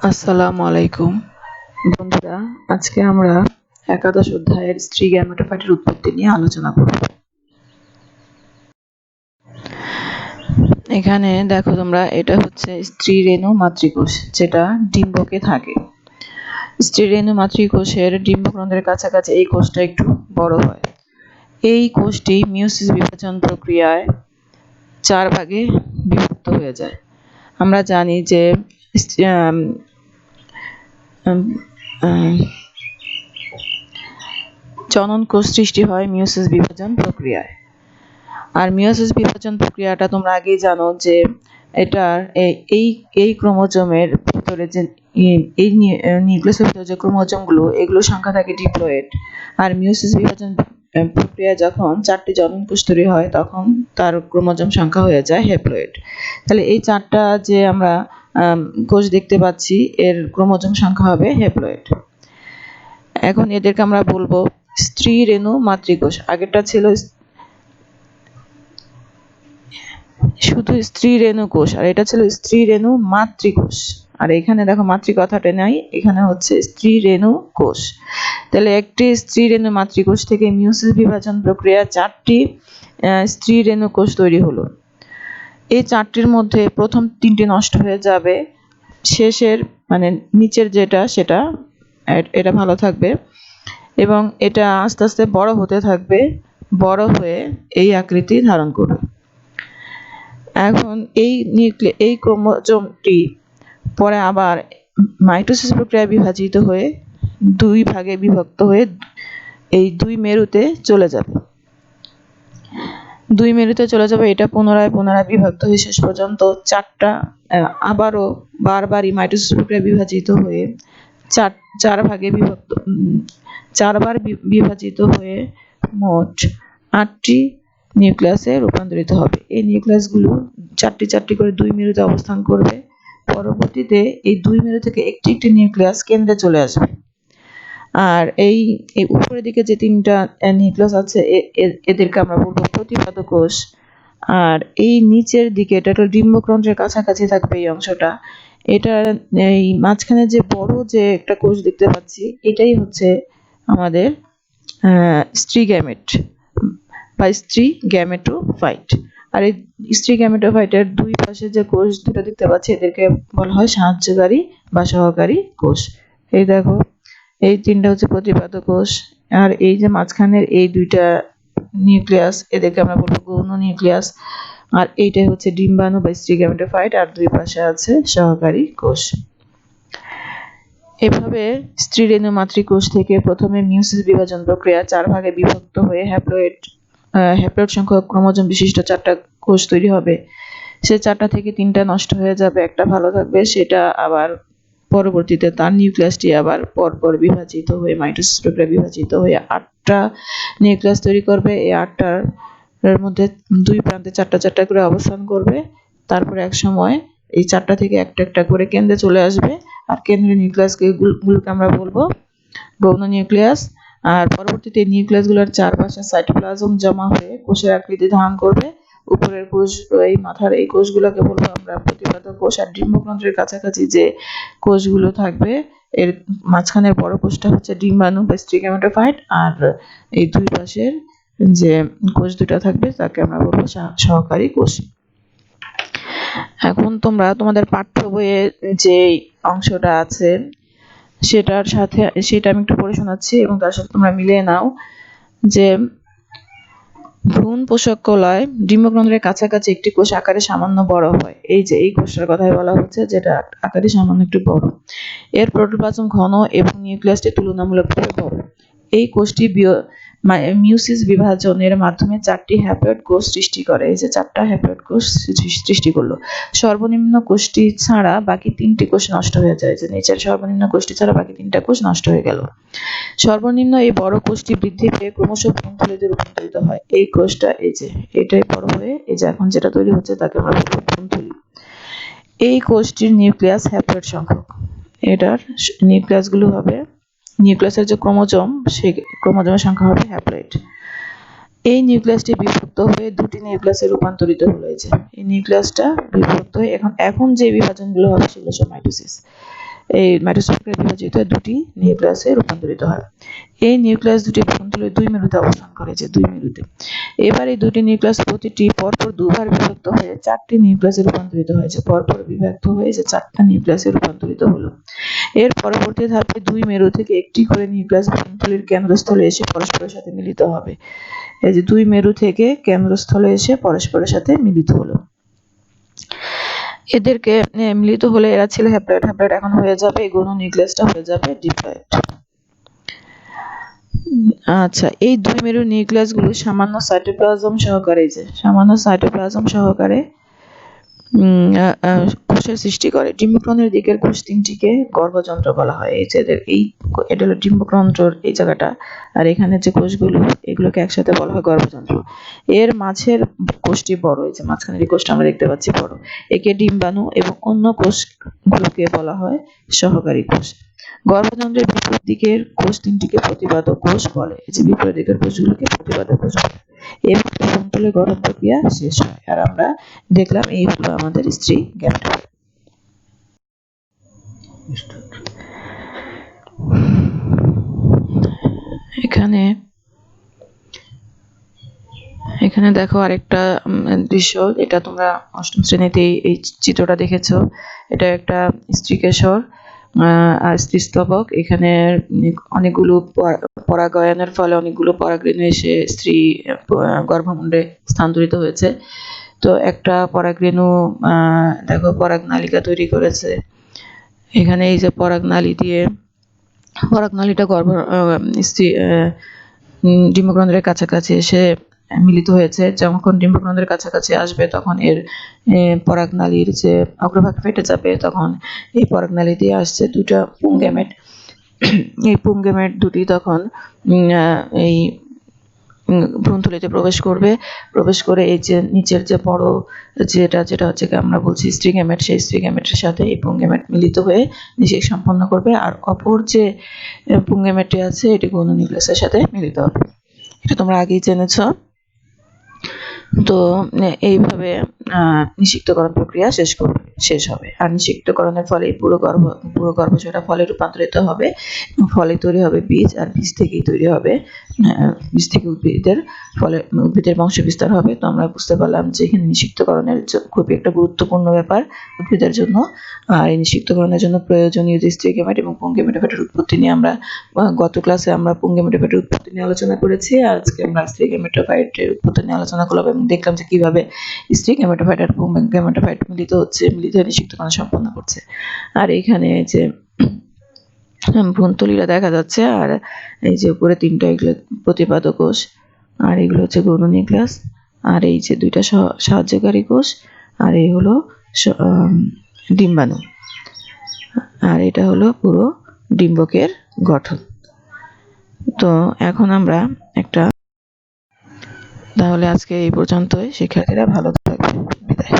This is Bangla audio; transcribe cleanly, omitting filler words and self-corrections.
আসসালামু আলাইকুম বন্ধুরা, আজকে আমরা একাদশ অধ্যায়ের স্ত্রী গ্যামেটোফাইটের উৎপত্তি নিয়ে আলোচনা করব। এখানে দেখো তোমরা, এটা হচ্ছে স্ত্রী রেণু মাতৃকোষ, যেটা ডিম্বকে থাকে। স্ত্রী রেণু মাতৃকোষের ডিম্বকেন্দ্রের কাছাকাছি এই কোষটা একটু বড় হয়। এই কোষটি মিয়োসিস বিভাজন প্রক্রিয়ায় 4 ভাগে বিভক্ত হয়ে যায়। আমরা জানি যে জনন কোষ সৃষ্টি হয় মিয়োসিস বিভাজন প্রক্রিয়ায়। আর মিয়োসিস বিভাজন প্রক্রিয়াটা তোমরা আগেই জানো যে এটার এই ক্রোমোজোমের ভিতরে যে এই নিউক্লিয়াসের ভিতরে যে ক্রোমোজোমগুলো, এগুলোর সংখ্যা থাকে ডিপ্লয়েড। আর মিয়োসিস বিভাজন প্রক্রিয়া যখন 4টি জনন কোষ তৈরি হয়, তখন তার ক্রোমোজোম সংখ্যা হয়ে যায় হ্যাপ্লয়েড। তাহলে এই 4টা যে আমরা কোষ দেখতে পাচ্ছি, এর ক্রোমোজোম সংখ্যা হবে হ্যাপ্লয়েড। এখন এদেরকে আমরা বলবো স্ত্রী রেণু মাতৃকোষ। আগেরটা ছিল শুধু স্ত্রী রেণু কোষ, আর এটা ছিল স্ত্রী রেণু মাতৃকোষ। আর এখানে দেখো মাতৃ কথাটা নাই, এখানে হচ্ছে স্ত্রী রেণু কোষ। তাহলে একটি স্ত্রী রেণু মাতৃকোষ থেকে মিয়োসিস বিভাজন প্রক্রিয়া 4টি স্ত্রী রেণু কোষ তৈরি হলো। এই 4টির মধ্যে প্রথম 3টি নষ্ট হয়ে যাবে, শেষের মানে নিচের যেটা সেটা এটা ভালো থাকবে, এবং এটা আস্তে আস্তে বড় হতে থাকবে, বড় হয়ে এই আকৃতি ধারণ করবে। এখন এই ক্রোমোজোমটি পরে আবার মাইটোসিস প্রক্রিয়ায় বিভাজিত হয়ে 2 ভাগে বিভক্ত হয়ে এই 2 মেরুতে চলে যাবে। 2 মেরুতে চলে যাবে, এটা পুনরায় বিভক্ত হয়ে শেষ পর্যন্ত 4টা আবারও বারবারই মাইটোসিস প্রক্রিয়ায় বিভাজিত হয়ে 4 ভাগে বিভক্ত 4 বার বিভাজিত হয়ে মোট 8টি নিউক্লিয়াসে রূপান্তরিত হবে। এই নিউক্লিয়াসগুলো 4টি করে 2 মেরুতে অবস্থান করবে। পরবর্তীতে এই 2 মেরু থেকে একটি নিউক্লিয়াস কেন্দ্রে চলে আসবে। আর এই উপরের দিকে যে 3টা নিউক্লিয়াস আছে, এদেরকে আমরা বলবো প্রতিপাদ কোষ। আর এই নিচের দিকে, এটা একটা ডিম্বকেন্দ্রের কাছাকাছি থাকবে এই অংশটা। এটা এই মাঝখানে যে বড় যে একটা কোষ দেখতে পাচ্ছি, এটাই হচ্ছে আমাদের স্ত্রী গ্যামেট বা স্ত্রী গ্যামেটোফাইট। আর এই স্ত্রী গ্যামেটোফাইটের 2 পাশে যে কোষ দুটো দেখতে পাচ্ছি, এদেরকে বলা হয় সাহায্যকারী বা সহকারী কোষ। এই দেখো, এই 3টা হচ্ছে প্রতিপাদ কোষ, আর এই যে মাঝখানের এই 2টা নিউক্লিয়াস, এদেরকে আমরা বলবো গৌণ নিউক্লিয়াস। আর এইটাই হচ্ছে ডিম্বাণু বা স্ত্রী গ্যামেটোফাইট, আর 2 পাশে আছে সহকারী কোষ। এভাবে স্ত্রী রেণু মাতৃকোষ থেকে প্রথমে মিয়োসিস বিভাজন প্রক্রিয়া 4 ভাগে বিভক্ত হয়ে হ্যাপ্লয়েড সংখ্যক ক্রোমোজোম বিশিষ্ট 4টা কোষ তৈরি হবে। সে 4টা থেকে 3টা নষ্ট হয়ে যাবে, একটা ভালো থাকবে। সেটা আবার পরবর্তীতে তার নিউক্লিয়াসটি আবার পরপর বিভাজিত হয়ে মাইটোসিস প্রক্রিয়া বিভাজিত হয়ে 8টা নিউক্লিয়াস তৈরি করবে। এই 8টার মধ্যে 2 প্রান্তে 4টা করে অবস্থান করবে। তারপরে এক সময় এই 4টা থেকে একটা করে কেন্দ্রে চলে আসবে। আর কেন্দ্রীয় নিউক্লিয়াসগুলোকে আমরা বলবো গৌণ নিউক্লিয়াস। আর পরবর্তীতে নিউক্লিয়াসগুলোর চারপাশে সাইটোপ্লাজম জমা হয়ে কোষের আকৃতি ধারণ করবে। উপরের কোষ, এই মাথার এই কোষগুলোকে বলবো আমরা প্রতিপাদ কোষ। আর ডিম্বকেন্দ্রের কাছাকাছি যে কোষগুলো থাকবে, এর মাঝখানের বড় কোষটা হচ্ছে ডিম্বাণু বা স্ত্রী গ্যামেটোফাইট। আর এই 2 পাশের যে কোষ দুটো থাকবে, তাকে আমরা বলবো সহকারী কোষ। এখন তোমরা তোমাদের পাঠ্য বইয়ে যে অংশটা আছে সেটা আমি একটু পড়ে শোনাচ্ছি, এবং তার সাথে তোমরা মিলিয়ে নাও যে ভ্রূণ পোষক কলায় ডিম্বকেন্দ্রের কাছাকাছি একটি কোষ আকারে সামান্য বড় হয়। এই যে এই কোষটার কথাই বলা হচ্ছে, যেটা আকারে সামান্য একটু বড়। এর প্রোটোপ্লাজম ঘন এবং নিউক্লিয়াসটি তুলনামূলকভাবে বড়। এই কোষটি মিয়োসিস বিভাজনের মাধ্যমে 4টি হ্যাপ্লয়েড কোষ সৃষ্টি করে। এই যে 4টা হ্যাপ্লয়েড কোষ সৃষ্টি করলো। সর্বনিম্ন কোষটি ছাড়া বাকি 3টি কোষ নষ্ট হয়ে যায়। যে নিচের সর্বনিম্ন কোষটি ছাড়া বাকি 3টা কোষ নষ্ট হয়ে গেল। সর্বনিম্ন এই বড় কোষটি বৃদ্ধি পেয়ে ক্রমশ ভ্রূণথলিতে রূপান্তরিত হয়। এই কোষটা এই যে এটাই বড় হয়ে এই যে এখন যেটা তৈরি হচ্ছে, তাকে আমরা বলবো ভ্রূণথলি। এই কোষটির নিউক্লিয়াস হ্যাপ্লয়েড সংখ্যক। এটার নিউক্লিয়াসগুলো হবে, নিউক্লিয়াসের যে ক্রোমোজোম, সেই ক্রোমোজোমের সংখ্যা হবে হ্যাপ্লয়েড। এই নিউক্লিয়াসটি বিভক্ত হয়ে 2টি নিউক্লিয়াসে রূপান্তরিত হলো। এই যে এই নিউক্লিয়াসটা বিভক্ত হয়ে এখন যে বিভাজনগুলো হবে সেগুলো সব মাইটোসিস। এই মাইটোসিস প্রক্রিয়ায় বিভাজিত হয়ে দুটি নিউক্লিয়াসে রূপান্তরিত হয়। এই নিউক্লিয়াস দুটি ভ্রূণথলির দুই মেরুতে অবস্থান করে, যে দুই মেরুতে। এবার এই দুটি নিউক্লিয়াস প্রতিটি পরপর দুবার বিভক্ত হয়ে চারটি নিউক্লিয়াসে রূপান্তরিত হয়েছে। পরপর বিভক্ত হয়ে যে চারটা নিউক্লিয়াসে রূপান্তরিত হলো। এর পরবর্তী ধাপে দুই মেরু থেকে একটি করে নিউক্লিয়াস ভ্রূণথলির কেন্দ্রস্থলে এসে পরস্পরের সাথে মিলিত হবে। এই যে দুই মেরু থেকে কেন্দ্রস্থলে এসে পরস্পরের সাথে মিলিত হলো। এদেরকে মিলিত হলে এরা ছিল হ্যাপ্লয়েড। হ্যাপ্লয়েড এখন হয়ে যাবে, এই গৌণ নিউক্লিয়াসটা হয়ে যাবে ডিপ্লয়েড। আচ্ছা, এই দুই মেরুর নিউক্লিয়াসগুলো সামান্য সাইটোপ্লাজম সহকারে কোষের সৃষ্টি করে। ডিম্বকরন্ধ্রের দিকের কোষ তিনটিকে গর্ভযন্ত্র বলা হয়। এটা হলো ডিম্বকরন্ধ্রর এই জায়গাটা, আর এখানে যে কোষগুলো এগুলোকে একসাথে বলা হয় গর্ভযন্ত্র। এর মাঝের কোষটি বড়, এই যে মাঝখানের এই কোষটা আমরা দেখতে পাচ্ছি বড়, একে ডিম্বাণু, এবং অন্য কোষগুলোকে বলা হয় সহকারী কোষ। গর্ভযন্ত্রের বিপরীত দিকের কোষ তিনটিকে প্রতিপাদক কোষ বলে। এই যে বিপরীত দিকের কোষগুলোকে প্রতিপাদক কোষ বলে। এবার ভ্রূণথলি গঠন প্রক্রিয়া শেষ হয়, আর আমরা দেখলাম এই হলো আমাদের স্ত্রী গ্যামেটোফাইট। এখানে দেখো আরেকটা দৃশ্য, এটা তোমরা অষ্টম শ্রেণীতে এই চিত্রটা দেখেছো। এটা একটা স্ত্রীকেশর আর স্ত্রীস্তবক। এখানে অনেকগুলো পরাগায়নের ফলে অনেকগুলো পরাগরেণু এসে স্ত্রী গর্ভমুণ্ডে স্থানান্তরিত হয়েছে। তো একটা পরাগরেণু দেখো পরাগনালিকা তৈরি করেছে। এখানে এই যে পরাগনালীটা ডিম্বকরন্ধ্রের কাছাকাছি এসে মিলিত হয়েছে। যখন ডিম্বকরন্ধ্রের কাছাকাছি আসবে তখন এর পরাগনালীর যে অগ্রভাগ ফেটে যাবে, তখন এই পরাগনালী দিয়ে আসছে দুটো পুংগ্যামেট। এই পুংগ্যামেট দুটি তখন এই ভ্রূণথলিতে প্রবেশ করে এই যে নিচের যে বড় যেটা হচ্ছে আমরা বলছি স্ত্রী গ্যামেট, সেই স্ত্রী গ্যামেটের সাথে এই পুংগ্যামেট মিলিত হয়ে নিষেক সম্পন্ন করবে, আর অপর যে পুংগ্যামেটটি আছে এটি গৌণ নিউক্লিয়াসের সাথে মিলিত হবে। এটা তোমরা আগেই জেনেছো। তো এইভাবে নিষিক্তকরণ প্রক্রিয়া শেষ হবে। আর নিষিক্তকরণের ফলে পুরো গর্ভশয়টা ফলে রূপান্তরিত হবে, ফলে তৈরি হবে বীজ, আর বীজ থেকেই তৈরি হবে বীজ থেকে উদ্ভিদের বংশ বিস্তার হবে। তো আমরা বুঝতে পারলাম যে এখানে নিষিক্তকরণের খুবই একটা গুরুত্বপূর্ণ ব্যাপার উদ্ভিদের জন্য। আর এই নিষিক্তকরণের জন্য প্রয়োজনীয় যে স্ত্রী গ্যামেট এবং পুংগ্যামেটোফাইটের উৎপত্তি নিয়ে আমরা গত ক্লাসে আমরা পুংগ্যামেটোফাইটের উৎপত্তি নিয়ে আলোচনা করেছি। আজকে আমরা স্ত্রী গ্যামেটোফাইটের উৎপত্তি নিয়ে আলোচনা করলাম এবং দেখলাম যে কিভাবে স্ত্রী গ্যামেটোফাইট আর পুংগ্যামেটোফাইট মিলিত হয়ে নিষিক্তকরণ সম্পন্ন করছে। আর এখানে যে ভ্রূণথলিটা দেখা যাচ্ছে, আর এই যে উপরে তিনটা এগুলো প্রতিপাদক কোষ, আর এগুলো হচ্ছে গৌণ নিউক্লিয়াস, আর এই যে দুইটা সাহায্যকারী কোষ, আর এই হলো ডিম্বাণু, আর এটা হলো পুরো ডিম্বকের গঠন। তো এখন আমরা তাহলে আজকে এই পর্যন্তই। শিক্ষার্থীরা ভালো থাকবে। বিদায়।